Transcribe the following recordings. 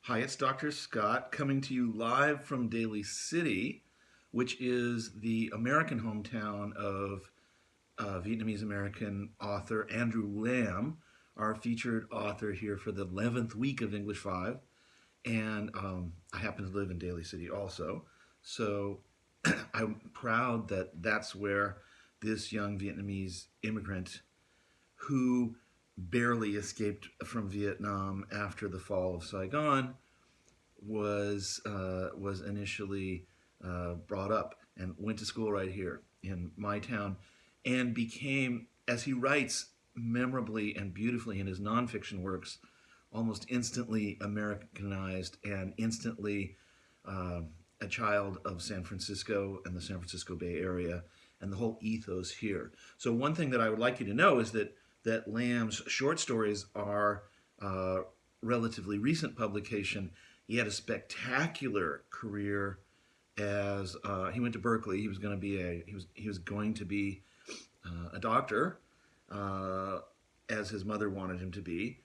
Hi, it's Dr. Scott coming to you live from Daly City, which is the American hometown of Vietnamese American author Andrew Lam, our featured author here for the 11th week of English 5. And I happen to live in Daly City also. So I'm proud that that's where this young Vietnamese immigrant who barely escaped from Vietnam after the fall of Saigon was initially brought up and went to school right here in my town, and became, as he writes memorably and beautifully in his nonfiction works, almost instantly Americanized and instantly a child of San Francisco and the San Francisco Bay Area and the whole ethos here. So one thing that I would like you to know is that Lamb's short stories are relatively recent publication. He had a spectacular career as he went to Berkeley. He was going to be a doctor, as his mother wanted him to be.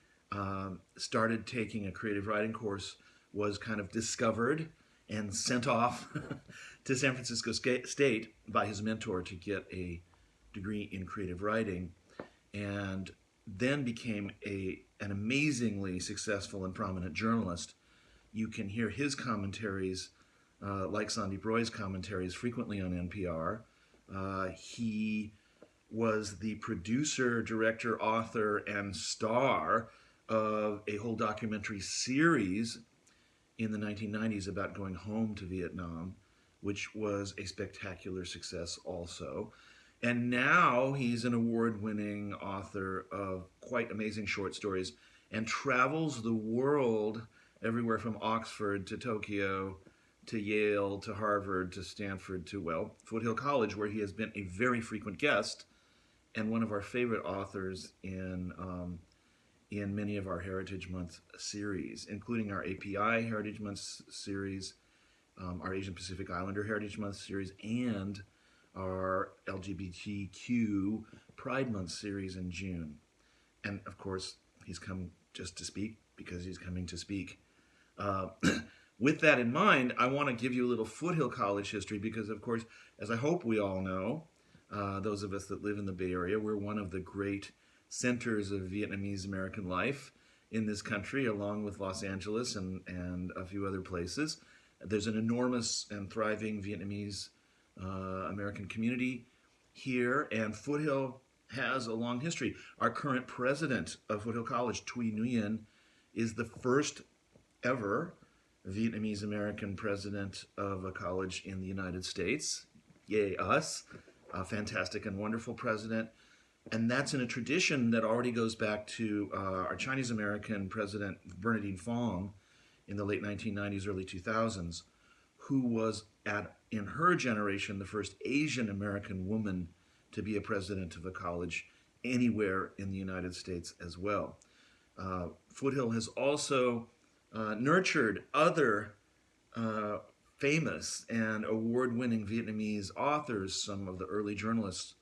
Started taking a creative writing course, was kind of discovered and sent off to San Francisco State by his mentor to get a degree in creative writing, and then became an amazingly successful and prominent journalist. You can hear his commentaries, like Sandeep Roy's commentaries, frequently on NPR. He was the producer, director, author, and star of a whole documentary series in the 1990s about going home to Vietnam, which was a spectacular success also. And now he's an award-winning author of quite amazing short stories and travels the world, everywhere from Oxford to Tokyo to Yale to Harvard to Stanford to, well, Foothill College, where he has been a very frequent guest and one of our favorite authors in many of our Heritage Month series, including our API Heritage Month series, our Asian Pacific Islander Heritage Month series, and our LGBTQ Pride Month series in June. And of course, he's come just to speak because he's coming to speak. With that in mind, I want to give you a little Foothill College history because, of course, as I hope we all know, those of us that live in the Bay Area, we're one of the great centers of Vietnamese American life in this country, along with Los Angeles and a few other places. There's an enormous and thriving Vietnamese American community here, and Foothill has a long history. Our current president of Foothill College, Thuy Nguyen, is the first ever Vietnamese American president of a college in the United States. Yay, us. A fantastic and wonderful president. And that's in a tradition that already goes back to our Chinese American president, Bernardine Fong, in the late 1990s, early 2000s, who was, in her generation, the first Asian American woman to be a president of a college anywhere in the United States as well. Foothill has also nurtured other famous and award-winning Vietnamese authors. Some of the early journalists,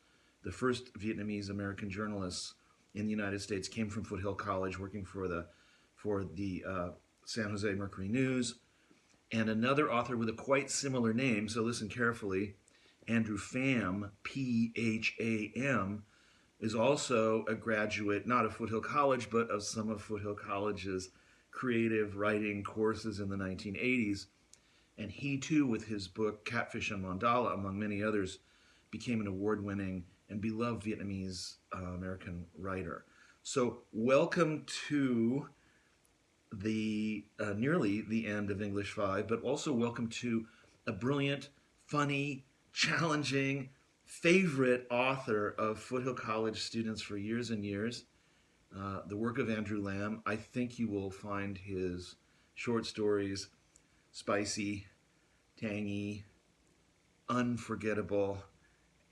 the first Vietnamese American journalists in the United States, came from Foothill College, working for the San Jose Mercury News. And another author with a quite similar name, so listen carefully, Andrew Pham, P-H-A-M, is also a graduate, not of Foothill College, but of some of Foothill College's creative writing courses in the 1980s. And he too, with his book Catfish and Mandala, among many others, became an award-winning and beloved Vietnamese American writer. So welcome to the nearly the end of English 5, but also welcome to a brilliant, funny, challenging, favorite author of Foothill College students for years and years. The work of Andrew Lam. I think you will find his short stories spicy, tangy, unforgettable,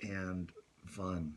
and fun.